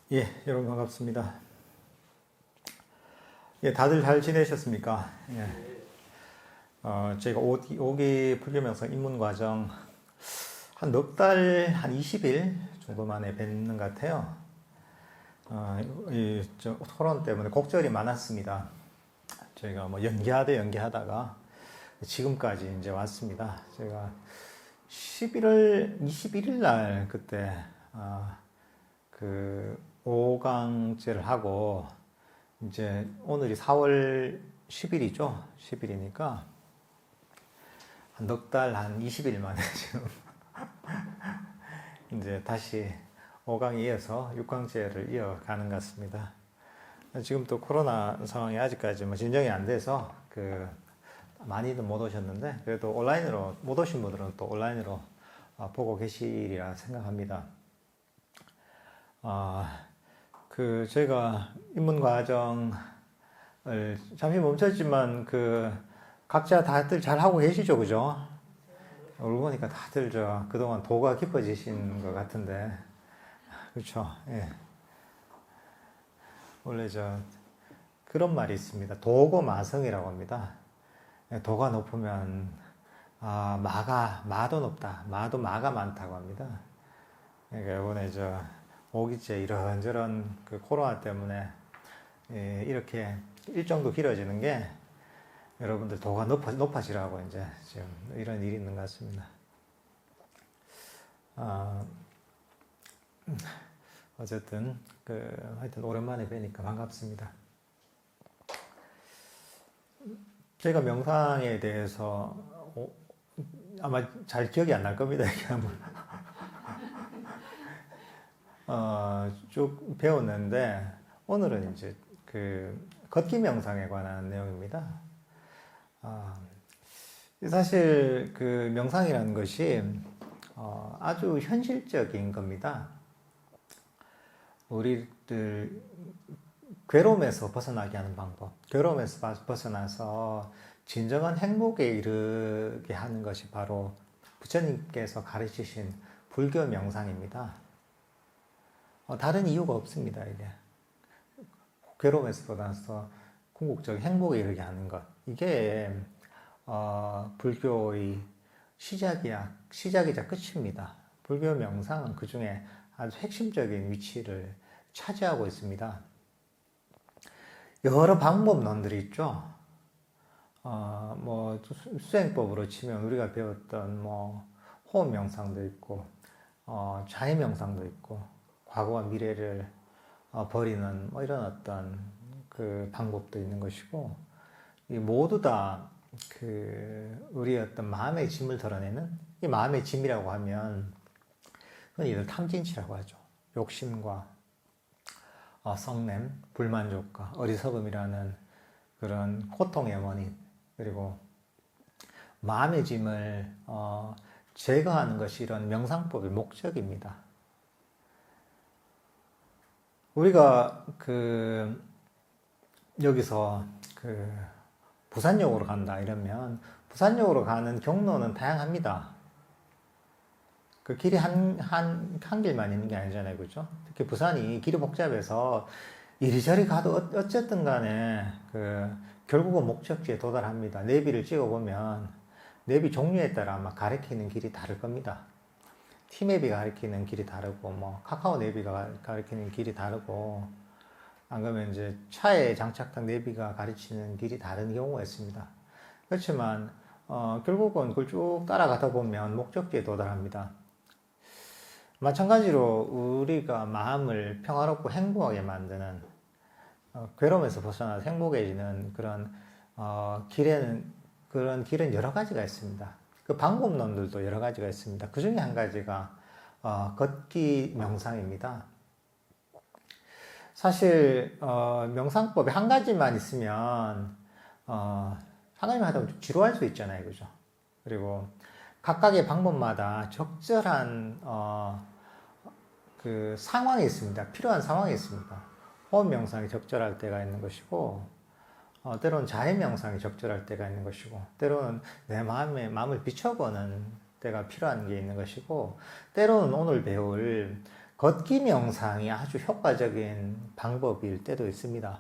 예, 여러분 반갑습니다. 예, 다들 잘 지내셨습니까? 예, 제가 오기 불교명상 입문 과정 한 넉 달, 한 20일 정도 만에 뵙는 것 같아요. 토론 때문에 곡절이 많았습니다. 저희가 뭐 연기하다가 지금까지 이제 왔습니다. 제가 11월 21일 날 그때, 그 5강제를 하고 이제 오늘이 4월 10일이죠. 10일이니까 한 넉 달, 한 20일 만에 지금 이제 다시 5강에 이어서 6강제를 이어가는 것 같습니다. 지금 또 코로나 상황이 아직까지 뭐 진정이 안 돼서 많이들 못 오셨는데 그래도 온라인으로 못 오신 분들은 또 온라인으로 보고 계시리라 생각합니다. 저희가 입문 과정을 잠시 멈췄지만 각자 다들 잘 하고 계시죠, 그죠? 오늘 보니까 다들 그동안 도가 깊어지신 것 같은데, 그렇죠? 예. 원래 그런 말이 있습니다. 도고 마성이라고 합니다. 도가 높으면 마도 높다. 마가 많다고 합니다. 그러니까 이번에 오기째 이런저런 코로나 때문에 이렇게 일정도 길어지는 게 여러분들 도가 높아지라고 이제 지금 이런 일이 있는 것 같습니다. 어쨌든 하여튼 오랜만에 뵈니까 반갑습니다. 제가 명상에 대해서 아마 잘 기억이 안 날 겁니다. 쭉 배웠는데 오늘은 이제 걷기 명상에 관한 내용입니다. 사실 명상이라는 것이 아주 현실적인 겁니다. 우리들 괴로움에서 벗어나게 하는 방법, 괴로움에서 벗어나서 진정한 행복에 이르게 하는 것이 바로 부처님께서 가르치신 불교 명상입니다. 다른 이유가 없습니다. 이게 괴로움에서 벗어나서 궁극적 행복에 이르게 하는 것, 이게 불교의 시작이자 끝입니다. 불교 명상은 그 중에 아주 핵심적인 위치를 차지하고 있습니다. 여러 방법론들이 있죠. 뭐 수행법으로 치면 우리가 배웠던 호흡 명상도 있고, 자해 명상도 있고, 과거와 미래를 버리는 이런 어떤 방법도 있는 것이고, 이 모두 다 우리의 어떤 마음의 짐을 덜어내는, 이 마음의 짐이라고 하면 그건 이들 탐진치라고 하죠. 욕심과 성냄, 불만족과 어리석음이라는 그런 고통의 원인, 그리고 마음의 짐을 제거하는 것이 이런 명상법의 목적입니다. 우리가 여기서 부산역으로 간다 이러면 부산역으로 가는 경로는 다양합니다. 그 길이 한 길만 있는 게 아니잖아요, 그죠? 특히 부산이 길이 복잡해서 이리저리 가도 어쨌든 간에 결국은 목적지에 도달합니다. 내비를 찍어보면 내비 종류에 따라 아마 가리키는 길이 다를 겁니다. 티맵이 가리키는 길이 다르고, 카카오 내비가 가리키는 길이 다르고, 안 그러면 이제 차에 장착한 내비가 가르치는 길이 다른 경우가 있습니다. 그렇지만, 결국은 그걸 쭉 따라가다 보면 목적지에 도달합니다. 마찬가지로 우리가 마음을 평화롭고 행복하게 만드는, 괴로움에서 벗어나서 행복해지는 그런 길은 여러 가지가 있습니다. 그 방법론들도 여러 가지가 있습니다. 그 중에 한 가지가 걷기 명상입니다. 사실 명상법에 한 가지만 있으면 한 가지만 하다 보면 지루할 수 있잖아요, 그죠? 그리고 각각의 방법마다 적절한 상황이 있습니다. 필요한 상황이 있습니다. 호흡 명상이 적절할 때가 있는 것이고, 때로는 자해 명상이 적절할 때가 있는 것이고, 때로는 내 마음을 비춰보는 때가 필요한 게 있는 것이고, 때로는 오늘 배울 걷기 명상이 아주 효과적인 방법일 때도 있습니다.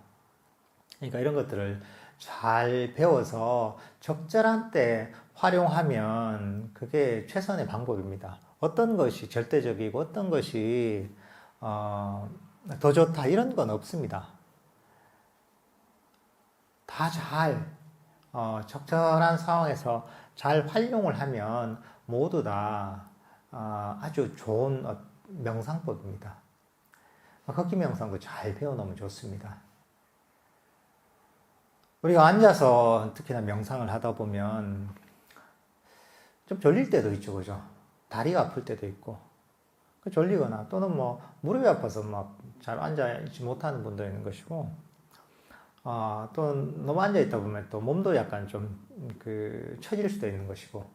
그러니까 이런 것들을 잘 배워서 적절한 때 활용하면 그게 최선의 방법입니다. 어떤 것이 절대적이고 어떤 것이 더 좋다 이런 건 없습니다. 다 잘 적절한 상황에서 잘 활용을 하면 모두 다 아주 좋은 명상법입니다. 걷기 명상도 잘 배워놓으면 좋습니다. 우리가 앉아서 특히나 명상을 하다 보면 좀 졸릴 때도 있죠, 그죠? 다리가 아플 때도 있고, 졸리거나 또는 뭐 무릎이 아파서 막 잘 앉아있지 못하는 분도 있는 것이고, 또 너무 앉아있다 보면 또 몸도 약간 좀 처질 수도 있는 것이고,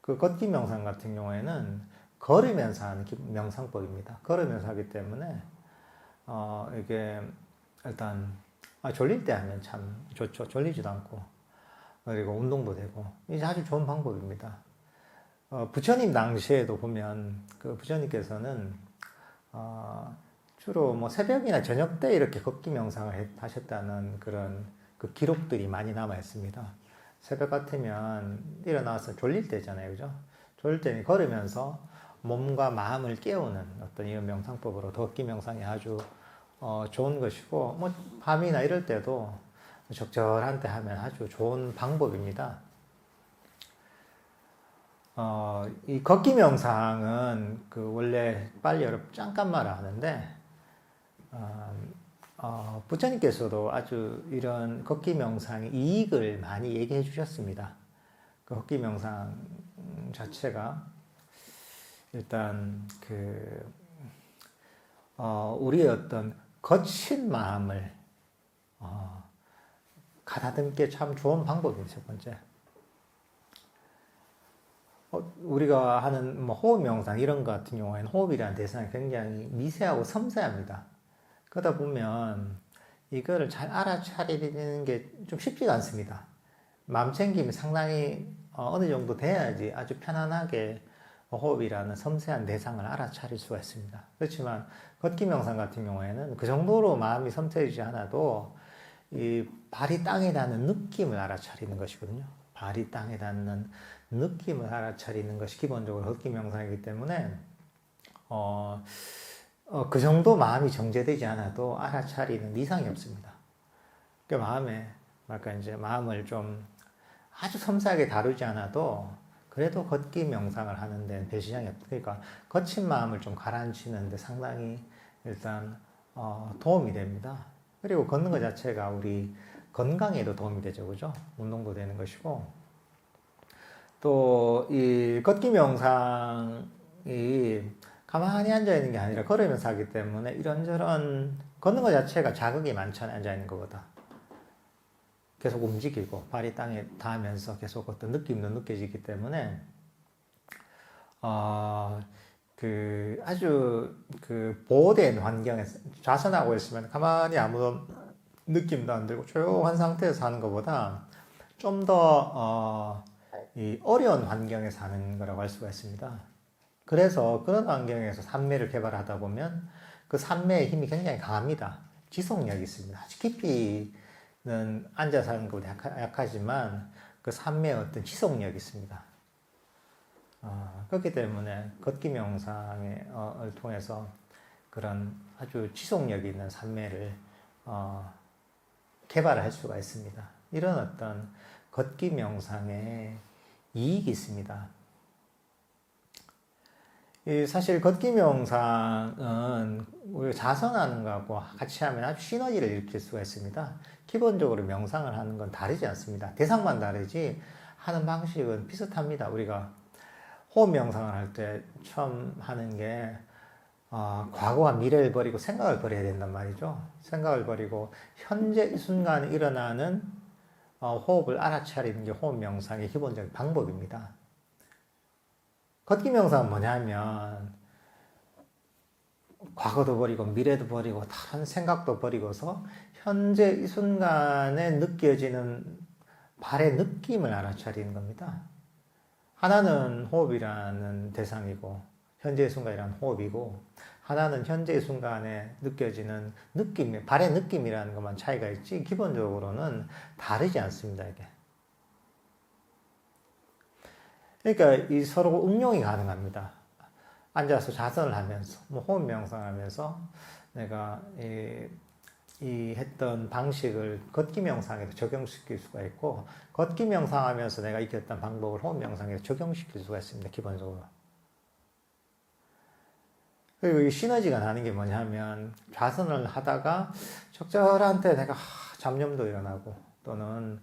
그 걷기 명상 같은 경우에는 걸으면서 하는 명상법입니다. 걸으면서 하기 때문에, 이게 일단, 졸릴 때 하면 참 좋죠. 졸리지도 않고, 그리고 운동도 되고, 이게 아주 좋은 방법입니다. 부처님 당시에도 보면, 그 부처님께서는, 주로 뭐 새벽이나 저녁 때 이렇게 걷기 명상을 하셨다는 그런 그 기록들이 많이 남아 있습니다. 새벽 같으면 일어나서 졸릴 때잖아요, 그죠? 졸릴 때는 걸으면서 몸과 마음을 깨우는 어떤 이런 명상법으로 걷기 명상이 아주 좋은 것이고, 뭐 밤이나 이럴 때도 적절한 때 하면 아주 좋은 방법입니다. 이 걷기 명상은 그 원래 빨리 여러분 잠깐만 하는데, 부처님께서도 아주 이런 걷기 명상의 이익을 많이 얘기해 주셨습니다. 그 걷기 명상 자체가 일단 우리의 어떤 거친 마음을 가다듬게 참 좋은 방법이에요. 첫 번째. 우리가 하는 뭐 호흡 명상 이런 것 같은 경우에는 호흡이라는 대상이 굉장히 미세하고 섬세합니다. 그러다 보면 이거를 잘 알아차리는 게 좀 쉽지가 않습니다. 마음 챙김이 상당히 어느 정도 돼야지 아주 편안하게 호흡이라는 섬세한 대상을 알아차릴 수가 있습니다. 그렇지만 걷기 명상 같은 경우에는 그 정도로 마음이 섬세하지 않아도 이 발이 땅에 닿는 느낌을 알아차리는 것이거든요. 발이 땅에 닿는 느낌을 알아차리는 것이 기본적으로 걷기 명상이기 때문에 그 정도 마음이 정제되지 않아도 알아차리는 이상이 없습니다. 그 마음을 좀 아주 섬세하게 다루지 않아도 그래도 걷기 명상을 하는데 별 지장이 없다. 그러니까 거친 마음을 좀 가라앉히는데 상당히 일단 도움이 됩니다. 그리고 걷는 것 자체가 우리 건강에도 도움이 되죠, 그죠? 운동도 되는 것이고, 또 이 걷기 명상이 가만히 앉아 있는 게 아니라 걸으면서 하기 때문에 이런저런 걷는 것 자체가 자극이 많잖아요, 앉아 있는 것보다. 계속 움직이고 발이 땅에 닿으면서 계속 어떤 느낌도 느껴지기 때문에 아주 보호된 환경에서 좌선하고 있으면 가만히 아무런 느낌도 안 들고 조용한 상태에서 하는 것보다 좀 더 어려운 환경에서 하는 거라고 할 수가 있습니다. 그래서 그런 환경에서 산매를 개발하다 보면 그 산매의 힘이 굉장히 강합니다. 지속력이 있습니다. 아주 깊이는 앉아서 하는 것보다 약하지만 그 산매의 어떤 지속력이 있습니다. 그렇기 때문에 걷기 명상을 통해서 그런 아주 지속력 있는 산매를 개발할 수가 있습니다. 이런 어떤 걷기 명상에 이익이 있습니다. 사실 걷기 명상은 우리가 자선하는 것하고 같이 하면 아주 시너지를 일으킬 수가 있습니다. 기본적으로 명상을 하는 건 다르지 않습니다. 대상만 다르지 하는 방식은 비슷합니다. 우리가 호흡 명상을 할 때 처음 하는 게 과거와 미래를 버리고 생각을 버려야 된단 말이죠. 생각을 버리고 현재 이 순간에 일어나는 호흡을 알아차리는 게 호흡 명상의 기본적인 방법입니다. 걷기 명상은 뭐냐면 과거도 버리고 미래도 버리고 다른 생각도 버리고서 현재 이 순간에 느껴지는 발의 느낌을 알아차리는 겁니다. 하나는 호흡이라는 대상이고 현재의 순간이라는 호흡이고 하나는 현재 순간에 느껴지는 느낌, 발의 느낌이라는 것만 차이가 있지 기본적으로는 다르지 않습니다. 이게. 그러니까 이 서로 응용이 가능합니다. 앉아서 자선을 하면서, 뭐 호흡 명상을 하면서 내가 이 했던 방식을 걷기 명상에도 적용시킬 수가 있고, 걷기 명상하면서 내가 익혔던 방법을 호흡 명상에도 적용시킬 수가 있습니다. 기본적으로. 그리고 이 시너지가 나는 게 뭐냐면, 좌선을 하다가 적절한 때 내가 잡념도 일어나고, 또는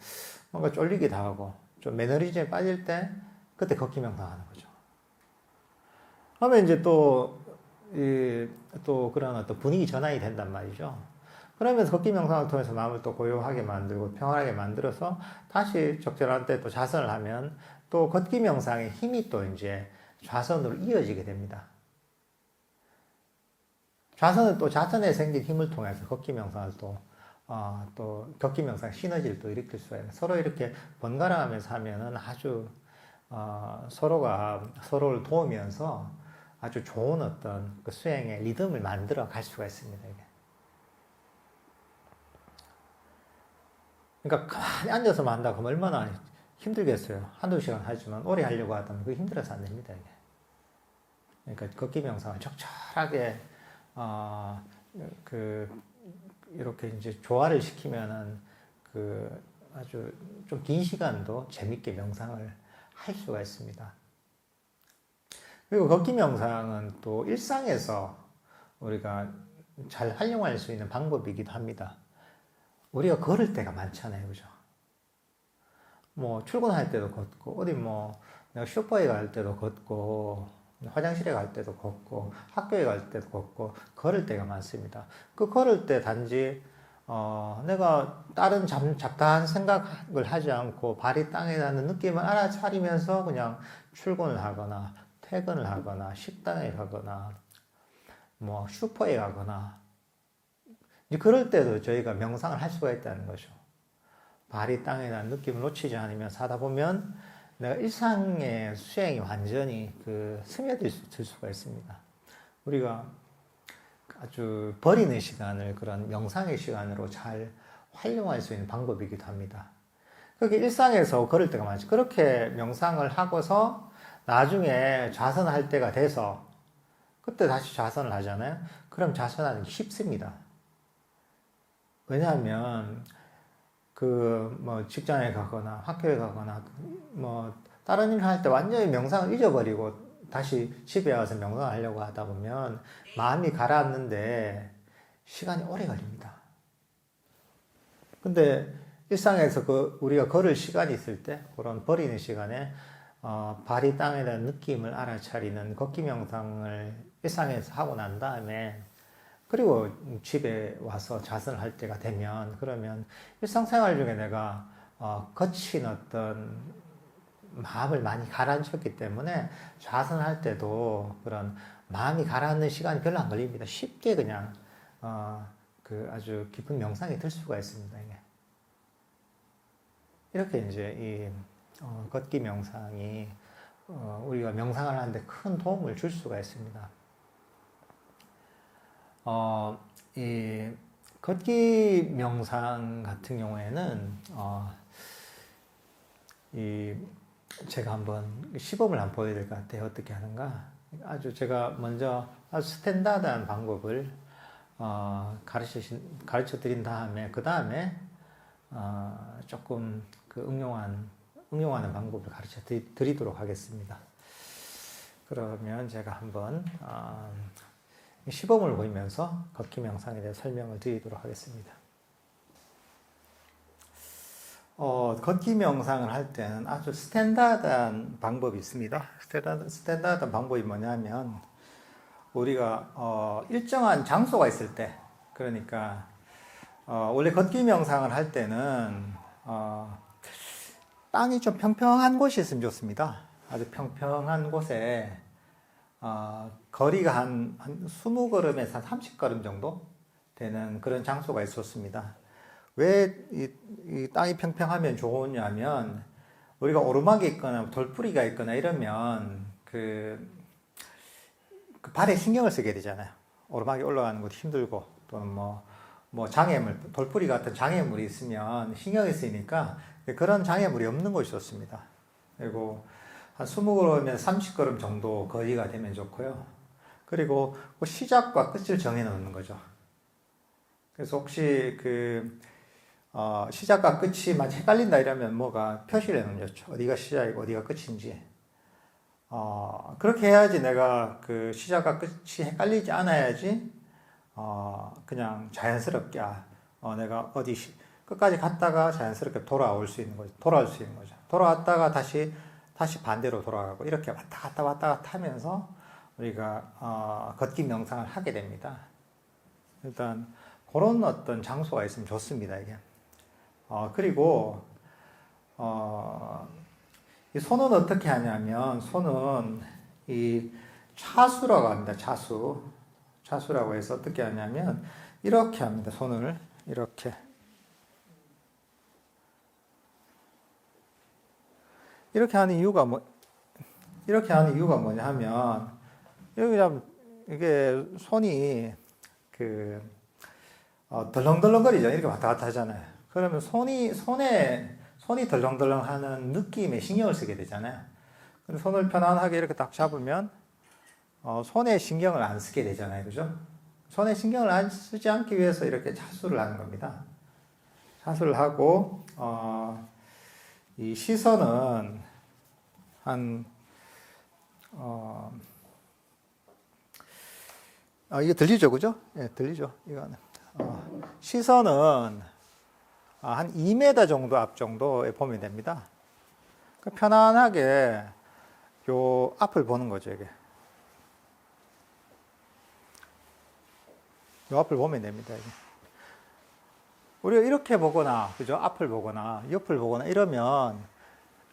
뭔가 쫄리기도 하고, 좀 매너리즘에 빠질 때, 그때 걷기 명상하는 거죠. 그러면 이제 또 그런 어떤 분위기 전환이 된단 말이죠. 그러면서 걷기 명상을 통해서 마음을 또 고요하게 만들고 평안하게 만들어서 다시 적절한 때 또 좌선을 하면 또 걷기 명상의 힘이 또 이제 좌선으로 이어지게 됩니다. 좌선은 또 좌선에 생긴 힘을 통해서 걷기 명상을 또 걷기 명상 시너지를 또 일으킬 수가 있는, 서로 이렇게 번갈아 가면서 하면은 아주 서로가 서로를 도우면서 아주 좋은 어떤 그 수행의 리듬을 만들어 갈 수가 있습니다. 이게. 그러니까 가만히 앉아서만 한다고 하면 얼마나 힘들겠어요. 한두 시간 하지만 오래 하려고 하다면 그게 힘들어서 안 됩니다. 이게. 그러니까 걷기 명상을 적절하게 이렇게 이제 조화를 시키면은 아주 좀 긴 시간도 재밌게 명상을 할 수가 있습니다. 그리고 걷기 명상은 또 일상에서 우리가 잘 활용할 수 있는 방법이기도 합니다. 우리가 걸을 때가 많잖아요, 그죠? 뭐 출근할 때도 걷고, 어디 뭐 내가 슈퍼에 갈 때도 걷고, 화장실에 갈 때도 걷고, 학교에 갈 때도 걷고, 걸을 때가 많습니다. 그 걸을 때 단지 내가 다른 잡다한 생각을 하지 않고 발이 땅에 닿는 느낌을 알아차리면서 그냥 출근을 하거나 퇴근을 하거나 식당에 가거나 뭐 슈퍼에 가거나, 이제 그럴 때도 저희가 명상을 할 수가 있다는 거죠. 발이 땅에 닿는 느낌을 놓치지 않으면서 하다 보면 내가 일상의 수행이 완전히 스며들 수가 있습니다. 우리가 아주 버리는 시간을 그런 명상의 시간으로 잘 활용할 수 있는 방법이기도 합니다. 그렇게 일상에서 걸을 때가 많죠. 그렇게 명상을 하고서 나중에 좌선할 때가 돼서 그때 다시 좌선을 하잖아요. 그럼 좌선하는 게 쉽습니다. 왜냐하면 뭐 직장에 가거나 학교에 가거나 뭐 다른 일을 할 때 완전히 명상을 잊어버리고 다시 집에 와서 명상을 하려고 하다 보면 마음이 가라앉는데 시간이 오래 걸립니다. 근데 일상에서 우리가 걸을 시간이 있을 때, 그런 버리는 시간에 발이 땅에 대한 느낌을 알아차리는 걷기 명상을 일상에서 하고 난 다음에, 그리고 집에 와서 자선을 할 때가 되면, 그러면 일상생활 중에 내가 거친 어떤 마음을 많이 가라앉혔기 때문에 좌선할 때도 그런 마음이 가라앉는 시간이 별로 안 걸립니다. 쉽게 그냥 아주 깊은 명상이 들 수가 있습니다. 이렇게 이제 이 걷기 명상이 우리가 명상을 하는데 큰 도움을 줄 수가 있습니다. 이 걷기 명상 같은 경우에는 제가 한번 시범을 한번 보여드릴 것 같아요. 어떻게 하는가. 제가 먼저 아주 스탠다드한 방법을 가르쳐 드린 다음에, 그 다음에 조금 응용하는 방법을 가르쳐 드리도록 하겠습니다. 그러면 제가 한번 시범을 보이면서 걷기 명상에 대해 설명을 드리도록 하겠습니다. 걷기 명상을 할 때는 아주 스탠다드한 방법이 있습니다. 스탠다드한 방법이 뭐냐면, 우리가 일정한 장소가 있을 때, 그러니까 원래 걷기 명상을 할 때는 땅이 좀 평평한 곳이 있으면 좋습니다. 아주 평평한 곳에 거리가 한 20걸음에서 한 30걸음 정도 되는 그런 장소가 있었습니다. 왜 이 땅이 평평하면 좋으냐면, 우리가 오르막이 있거나 돌뿌리가 있거나 이러면 그 발에 신경을 쓰게 되잖아요. 오르막이 올라가는 것도 힘들고 또는 뭐 장애물, 돌뿌리 같은 장애물이 있으면 신경이 쓰이니까 그런 장애물이 없는 곳이 좋습니다. 그리고 한 20걸음에서 30걸음 정도 거리가 되면 좋고요. 그리고 그 시작과 끝을 정해 놓는 거죠. 그래서 혹시 시작과 끝이 막 헷갈린다 이러면 뭐가 표시를 해놓으면 좋죠. 어디가 시작이고 어디가 끝인지. 그렇게 해야지 내가 그 시작과 끝이 헷갈리지 않아야지, 그냥 자연스럽게, 내가 끝까지 갔다가 자연스럽게 돌아올 수 있는 거죠. 돌아올 수 있는 거죠. 돌아왔다가 다시 반대로 돌아가고, 이렇게 왔다 갔다 하면서 우리가, 걷기 명상을 하게 됩니다. 일단, 그런 어떤 장소가 있으면 좋습니다, 이게. 그리고, 이 손은 어떻게 하냐면, 손은 이 차수라고 합니다. 차수라고 해서 어떻게 하냐면, 이렇게 합니다. 손을 이렇게. 이렇게 하는 이유가 뭐냐 하면, 이게 손이 덜렁덜렁거리죠. 이렇게 왔다 갔다 하잖아요. 그러면 손이 덜렁덜렁 하는 느낌에 신경을 쓰게 되잖아요. 근데 손을 편안하게 이렇게 딱 잡으면, 손에 신경을 안 쓰게 되잖아요. 그죠? 손에 신경을 안 쓰지 않기 위해서 이렇게 차수를 하는 겁니다. 차수를 하고, 이 시선은 이게 들리죠? 그죠? 예, 들리죠? 이거는. 시선은 한 2m 정도 앞 정도에 보면 됩니다. 편안하게 요 앞을 보는 거죠, 이게. 요 앞을 보면 됩니다, 이게. 우리가 이렇게 보거나, 그죠? 앞을 보거나, 옆을 보거나 이러면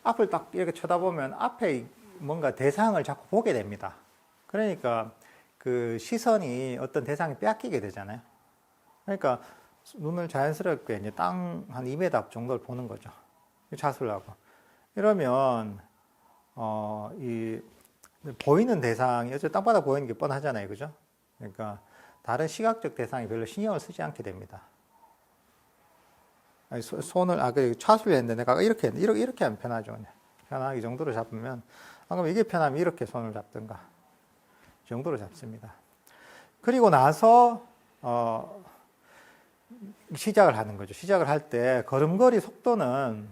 앞을 딱 이렇게 쳐다보면 앞에 뭔가 대상을 자꾸 보게 됩니다. 그러니까 그 시선이 어떤 대상에 빼앗기게 되잖아요. 그러니까 눈을 자연스럽게 이제 땅 한 2m 앞 정도를 보는 거죠. 자수를 하고. 이러면, 이 보이는 대상이, 어차피 땅바닥 보이는 게 뻔하잖아요. 그죠? 그러니까 다른 시각적 대상이 별로 신경을 쓰지 않게 됩니다. 아니, 손을, 차수를 했는데 내가 이렇게 하면 편하죠. 편하게 이 정도로 잡으면, 그럼 이게 편하면 이렇게 손을 잡든가. 이 정도로 잡습니다. 그리고 나서, 시작을 하는 거죠. 시작을 할 때 걸음걸이 속도는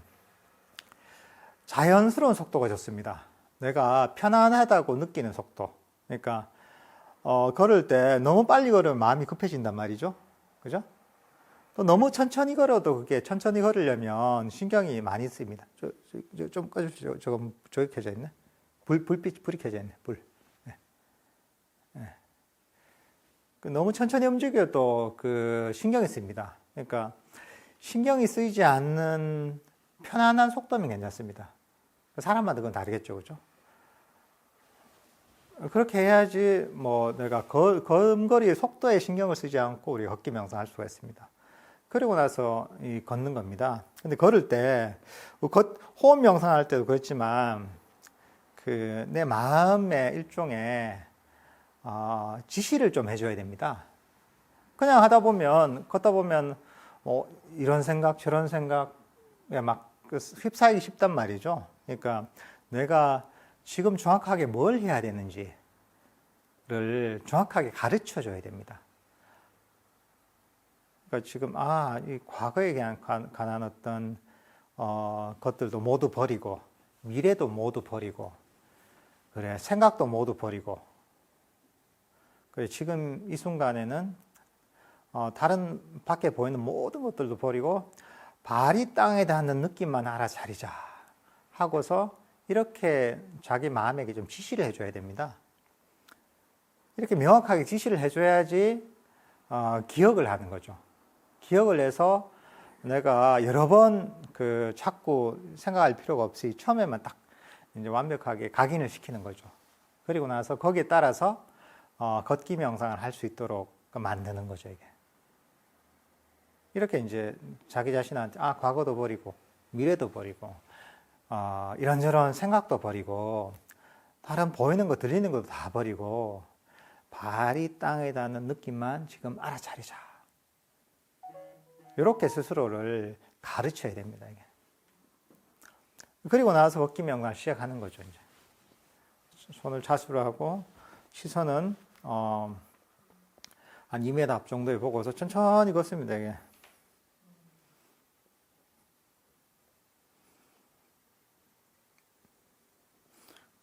자연스러운 속도가 좋습니다. 내가 편안하다고 느끼는 속도. 그러니까, 걸을 때 너무 빨리 걸으면 마음이 급해진단 말이죠. 그죠? 또 너무 천천히 걸어도 그게 천천히 걸으려면 신경이 많이 쓰입니다. 좀 꺼주시죠. 저기 켜져 있네. 불이 켜져 있네. 불. 네. 네. 너무 천천히 움직여도 신경이 쓰입니다. 그러니까 신경이 쓰이지 않는 편안한 속도면 괜찮습니다. 사람마다 그건 다르겠죠. 그죠? 그렇게 해야지 내가 걸음걸이의 속도에 신경을 쓰지 않고 우리가 걷기 명상할 수가 있습니다. 그리고 나서 걷는 겁니다. 근데 걸을 때, 호흡 명상할 때도 그렇지만, 내 마음의 일종의, 지시를 좀 해줘야 됩니다. 그냥 걷다 보면, 이런 생각, 저런 생각, 막 휩싸이기 쉽단 말이죠. 그러니까 내가 지금 정확하게 뭘 해야 되는지를 정확하게 가르쳐 줘야 됩니다. 그러니까 지금 이 과거에 관한 어떤 것들도 모두 버리고 미래도 모두 버리고 그래 생각도 모두 버리고 그래 지금 이 순간에는 다른 밖에 보이는 모든 것들도 버리고 발이 땅에 닿는 느낌만 알아차리자 하고서 이렇게 자기 마음에게 좀 지시를 해줘야 됩니다. 이렇게 명확하게 지시를 해줘야지 기억을 하는 거죠. 기억을 해서 내가 여러 번 자꾸 생각할 필요가 없이 처음에만 딱 이제 완벽하게 각인을 시키는 거죠. 그리고 나서 거기에 따라서 걷기 명상을 할 수 있도록 만드는 거죠, 이게. 이렇게 이제 자기 자신한테 과거도 버리고 미래도 버리고 이런저런 생각도 버리고 다른 보이는 거 들리는 것도 다 버리고 발이 땅에 닿는 느낌만 지금 알아차리자. 이렇게 스스로를 가르쳐야 됩니다. 이게. 그리고 나서 걷기 명상을 시작하는 거죠. 이제 손을 자수를 하고 시선은 한 2m 앞 정도에 보고서 천천히 걷습니다. 이게.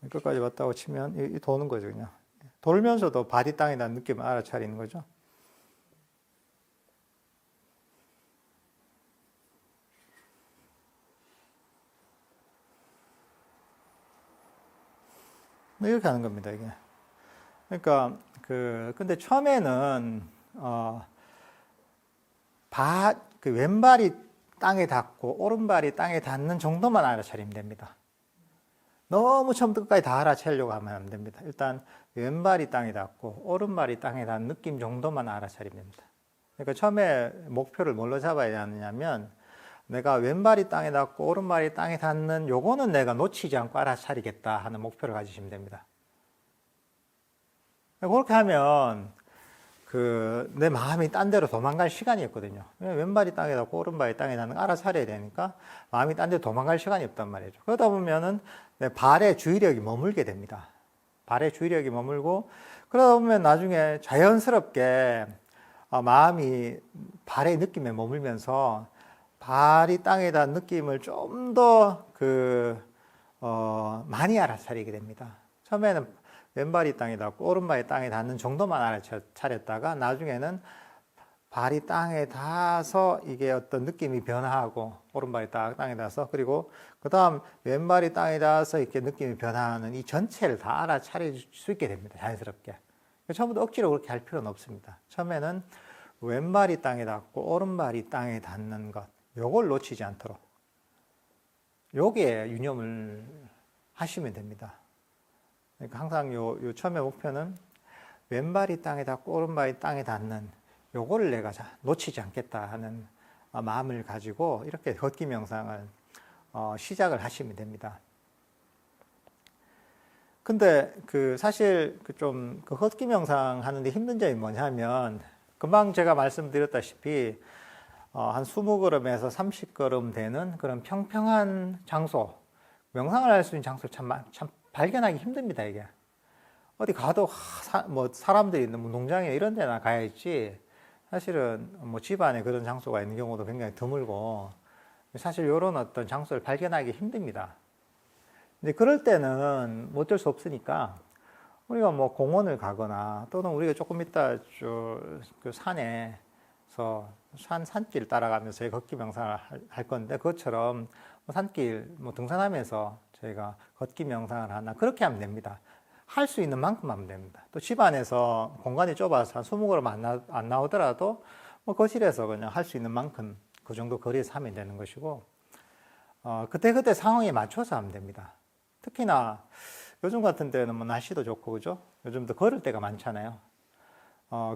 끝까지 왔다고 치면 도는 거죠. 그냥 돌면서도 발이 땅에 닿는 느낌을 알아차리는 거죠. 이렇게 하는 겁니다, 이게. 그러니까, 근데 처음에는, 왼발이 땅에 닿고, 오른발이 땅에 닿는 정도만 알아차리면 됩니다. 너무 처음부터 끝까지 다 알아차리려고 하면 안 됩니다. 일단, 왼발이 땅에 닿고, 오른발이 땅에 닿는 느낌 정도만 알아차리면 됩니다. 그러니까 처음에 목표를 뭘로 잡아야 하느냐면, 내가 왼발이 땅에 닿고 오른발이 땅에 닿는 요거는 내가 놓치지 않고 알아차리겠다 하는 목표를 가지시면 됩니다. 그렇게 하면 내 마음이 딴 데로 도망갈 시간이 없거든요. 왼발이 땅에 닿고 오른발이 땅에 닿는 거 알아차려야 되니까 마음이 딴 데로 도망갈 시간이 없단 말이죠. 그러다 보면은 내 발의 주의력이 머물게 됩니다. 발의 주의력이 머물고 그러다 보면 나중에 자연스럽게 마음이 발의 느낌에 머물면서 발이 땅에 닿는 느낌을 좀 더 많이 알아차리게 됩니다. 처음에는 왼발이 땅에 닿고 오른발이 땅에 닿는 정도만 알아차렸다가 나중에는 발이 땅에 닿아서 이게 어떤 느낌이 변화하고 오른발이 땅에 닿아서 그리고 그 다음 왼발이 땅에 닿아서 이렇게 느낌이 변화하는 이 전체를 다 알아차릴 수 있게 됩니다. 자연스럽게. 처음부터 억지로 그렇게 할 필요는 없습니다. 처음에는 왼발이 땅에 닿고 오른발이 땅에 닿는 것 요걸 놓치지 않도록 요게 유념을 하시면 됩니다. 그러니까 항상 요 처음에 목표는 왼발이 땅에 닿고 오른발이 땅에 닿는 요거를 내가 놓치지 않겠다 하는 마음을 가지고 이렇게 걷기 명상을 시작을 하시면 됩니다. 근데 사실 걷기 명상 하는데 힘든 점이 뭐냐면 금방 제가 말씀드렸다시피 한 20걸음에서 30걸음 되는 그런 평평한 장소, 명상을 할 수 있는 장소 참 발견하기 힘듭니다, 이게. 어디 가도 사람들이 있는 농장이나 이런 데나 가야지 사실은 집 안에 그런 장소가 있는 경우도 굉장히 드물고 사실 이런 어떤 장소를 발견하기 힘듭니다. 근데 그럴 때는 어쩔 수 없으니까 우리가 공원을 가거나 또는 우리가 조금 이따 산에서 산길 따라가면서 걷기 명상을 할 건데 그것처럼 산길 등산하면서 저희가 걷기 명상을 하나 그렇게 하면 됩니다. 할 수 있는 만큼 하면 됩니다. 또 집 안에서 공간이 좁아서 한 20걸음 안 나오더라도 거실에서 그냥 할 수 있는 만큼 그 정도 거리에서 하면 되는 것이고 그때그때 상황에 맞춰서 하면 됩니다. 특히나 요즘 같은 때는 날씨도 좋고 그죠? 요즘도 걸을 때가 많잖아요.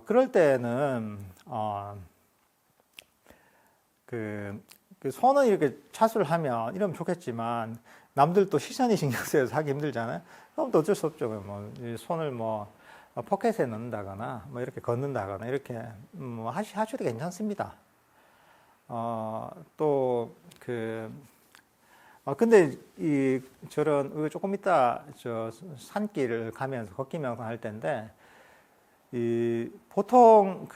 그럴 때는 손은 이렇게 차수를 하면 이러면 좋겠지만 남들도 시선이 신경 쓰여서 하기 힘들잖아요. 그럼 또 어쩔 수 없죠. 손을 포켓에 넣는다거나 이렇게 걷는다거나 이렇게 하셔도 괜찮습니다. 근데 저런 조금 이따 산길을 가면서 걷기 명상 할 텐데 보통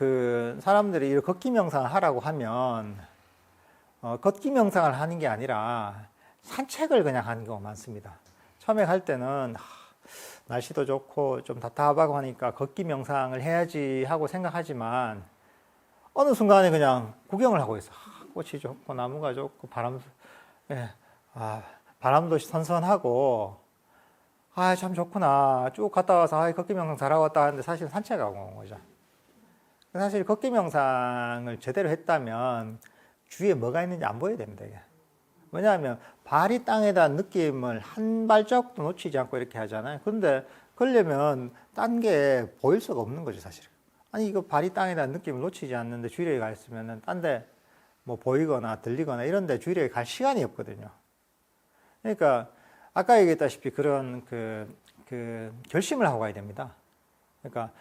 사람들이 이 걷기 명상을 하라고 하면 걷기 명상을 하는 게 아니라 산책을 그냥 하는 경우가 많습니다. 처음에 갈 때는 날씨도 좋고 좀 답답하고 하니까 걷기 명상을 해야지 하고 생각하지만 어느 순간에 그냥 구경을 하고 있어. 꽃이 좋고 나무가 좋고 바람도 선선하고 참 좋구나. 쭉 갔다 와서 걷기 명상 잘하고 왔다 하는데 사실 산책하고 온 거죠. 사실 걷기 명상을 제대로 했다면 주위에 뭐가 있는지 안 보여야 됩니다. 이게. 왜냐하면 발이 땅에 닿은 느낌을 한 발짝도 놓치지 않고 이렇게 하잖아요. 그런데 그러려면 딴 게 보일 수가 없는 거죠, 사실. 아니 이거 발이 땅에 닿은 느낌을 놓치지 않는데 주위력이 가 있으면은 딴 데 보이거나 들리거나 이런 데 주위력이 갈 시간이 없거든요. 그러니까 아까 얘기했다시피 그런 결심을 하고 가야 됩니다. 그러니까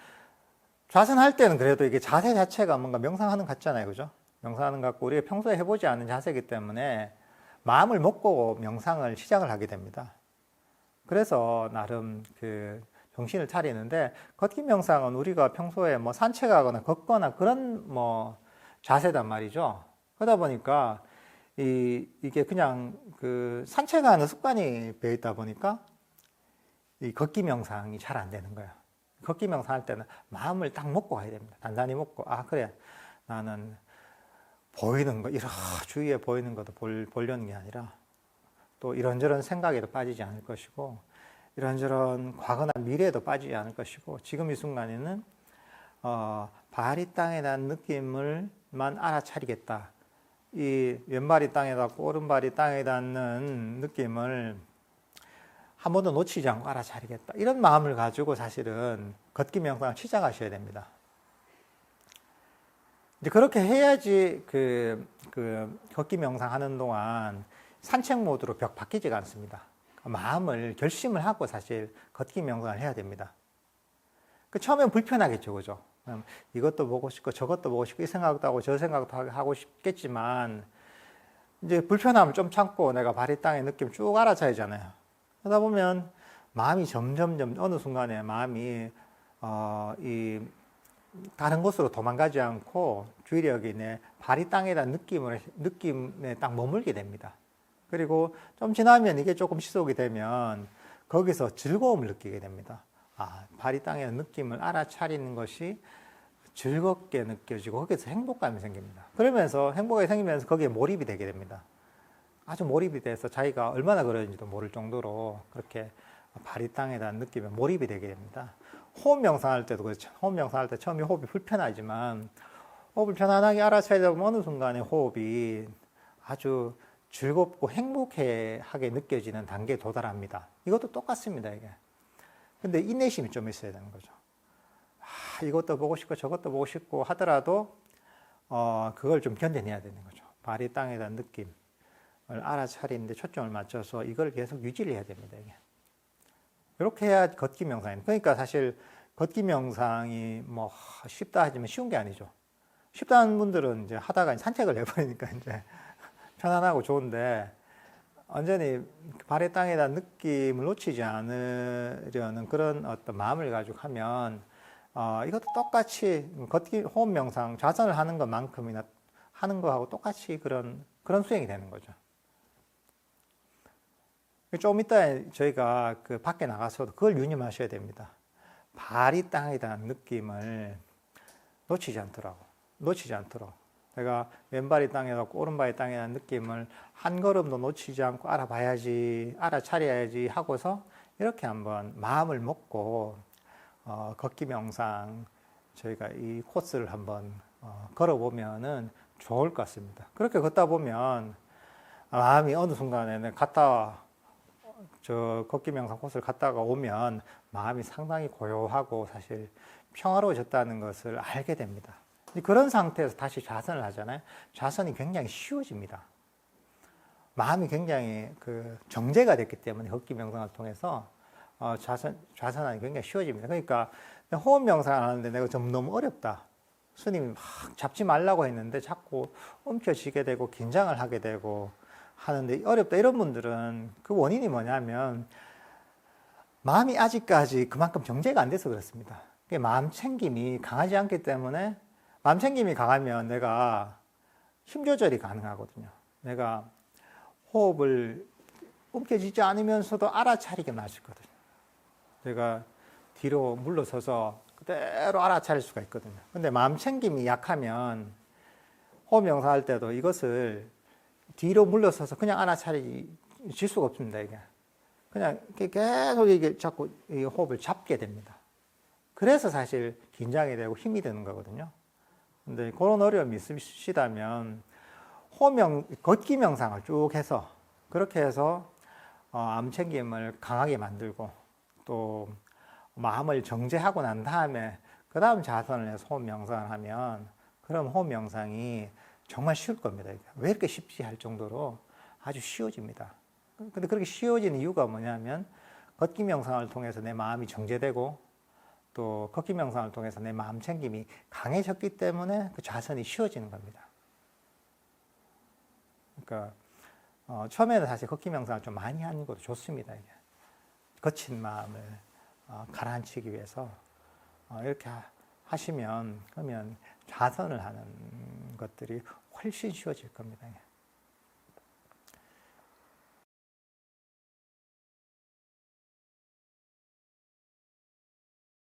좌선할 때는 그래도 이게 자세 자체가 뭔가 명상하는 것 같잖아요. 그죠? 명상하는 것 같고 우리가 평소에 해보지 않은 자세이기 때문에 마음을 먹고 명상을 시작을 하게 됩니다. 그래서 나름 그 정신을 차리는데 걷기 명상은 우리가 평소에 뭐 산책하거나 걷거나 그런 뭐 자세단 말이죠. 그러다 보니까 이게 그냥 그 산책하는 습관이 배어 있다 보니까 이 걷기 명상이 잘 안 되는 거예요. 걷기 명상할 때는 마음을 딱 먹고 가야 됩니다. 단단히 먹고, 아, 그래. 나는 보이는 거, 이런 주위에 보이는 것도 보려는 게 아니라 또 이런저런 생각에도 빠지지 않을 것이고, 이런저런 과거나 미래에도 빠지지 않을 것이고, 지금 이 순간에는, 발이 땅에 닿는 느낌을만 알아차리겠다. 이 왼발이 땅에 닿고 오른발이 땅에 닿는 느낌을 한 번도 놓치지 않고 알아차리겠다. 이런 마음을 가지고 사실은 걷기 명상을 시작하셔야 됩니다. 이제 그렇게 해야지 그 걷기 명상 하는 동안 산책 모드로 바뀌지가 않습니다. 마음을 결심을 하고 사실 걷기 명상을 해야 됩니다. 처음엔 불편하겠죠, 그죠? 이것도 보고 싶고 저것도 보고 싶고 이 생각도 하고 저 생각도 하고 싶겠지만 이제 불편함을 좀 참고 내가 발이 땅에 느낌 쭉 알아차리잖아요. 그러다 보면 마음이 점점점 어느 순간에 마음이 이 다른 곳으로 도망가지 않고 주의력이 내 발이 땅에 대한 느낌에 딱 머물게 됩니다. 그리고 좀 지나면 이게 조금 지속이 되면 거기서 즐거움을 느끼게 됩니다. 아, 발이 땅에 대한 느낌을 알아차리는 것이 즐겁게 느껴지고 거기서 행복감이 생깁니다. 그러면서 행복감이 생기면서 거기에 몰입이 되게 됩니다. 아주 몰입이 돼서 자기가 얼마나 그러는지도 모를 정도로 그렇게 발이 땅에 대한 느낌에 몰입이 되게 됩니다. 호흡 명상할 때도 그렇죠. 호흡 명상할 때 처음에 호흡이 불편하지만 호흡을 편안하게 알아차리다 보면 어느 순간에 호흡이 아주 즐겁고 행복하게 느껴지는 단계에 도달합니다. 이것도 똑같습니다, 이게. 근데 인내심이 좀 있어야 되는 거죠. 이것도 보고 싶고 저것도 보고 싶고 하더라도 그걸 좀 견뎌내야 되는 거죠. 발이 땅에 대한 느낌을 알아차리는데 초점을 맞춰서 이걸 계속 유지를 해야 됩니다, 이게. 이렇게 해야 걷기 명상입니다. 그러니까 사실 걷기 명상이 뭐 쉽다 하지만 쉬운 게 아니죠. 쉽다는 분들은 이제 하다가 산책을 해버리니까 이제 편안하고 좋은데 완전히 발의 땅에 대한 느낌을 놓치지 않으려는 그런 어떤 마음을 가지고 하면 이것도 똑같이 걷기 호흡 명상 좌선을 하는 것만큼이나 하는 거하고 똑같이 그런 수행이 되는 거죠. 좀 이따 저희가 그 밖에 나가서도 그걸 유념하셔야 됩니다. 발이 땅에 대한 느낌을 놓치지 않도록. 내가 왼발이 땅에 닿고 오른발이 땅에 대한 느낌을 한 걸음도 놓치지 않고 알아차려야지 하고서 이렇게 한번 마음을 먹고 걷기 명상 저희가 이 코스를 한번 걸어보면은 좋을 것 같습니다. 그렇게 걷다 보면 마음이 어느 순간에는 저 걷기 명상 코스를 갔다가 오면 마음이 상당히 고요하고 사실 평화로워졌다는 것을 알게 됩니다. 그런 상태에서 다시 좌선을 하잖아요. 좌선이 굉장히 쉬워집니다. 마음이 굉장히 정제가 됐기 때문에 걷기 명상을 통해서 좌선하기 굉장히 쉬워집니다. 그러니까 호흡 명상을 하는데 내가 좀 너무 어렵다. 스님이 막 잡지 말라고 했는데 자꾸 움켜쥐게 되고 긴장을 하게 되고 하는데 어렵다. 이런 분들은 그 원인이 뭐냐면 마음이 아직까지 그만큼 정제가 안 돼서 그렇습니다. 마음 챙김이 강하지 않기 때문에 마음 챙김이 강하면 내가 힘 조절이 가능하거든요. 내가 호흡을 움켜쥐지 않으면서도 알아차리게 맞거든요. 내가 뒤로 물러서서 그대로 알아차릴 수가 있거든요. 근데 마음 챙김이 약하면 호흡 명상할 때도 이것을 뒤로 물러서서 그냥 알아차릴 수가 없습니다, 이게. 그냥 계속 이게 자꾸 이 호흡을 잡게 됩니다. 그래서 사실 긴장이 되고 힘이 드는 거거든요. 근데 그런 어려움이 있으시다면 걷기 명상을 쭉 해서 그렇게 해서 마음 챙김을 강하게 만들고 또 마음을 정제하고 난 다음에 그 다음 좌선을 해서 호흡 명상을 하면 그럼 호흡 명상이 정말 쉬울 겁니다. 왜 이렇게 쉽지 할 정도로 아주 쉬워집니다. 근데 그렇게 쉬워지는 이유가 뭐냐면 걷기 명상을 통해서 내 마음이 정제되고 또 걷기 명상을 통해서 내 마음 챙김이 강해졌기 때문에 그 좌선이 쉬워지는 겁니다. 그러니까 처음에는 사실 걷기 명상을 좀 많이 하는 것도 좋습니다. 이게. 거친 마음을 가라앉히기 위해서 이렇게 하시면 그러면 좌선을 하는 것들이 훨씬 쉬워질 겁니다.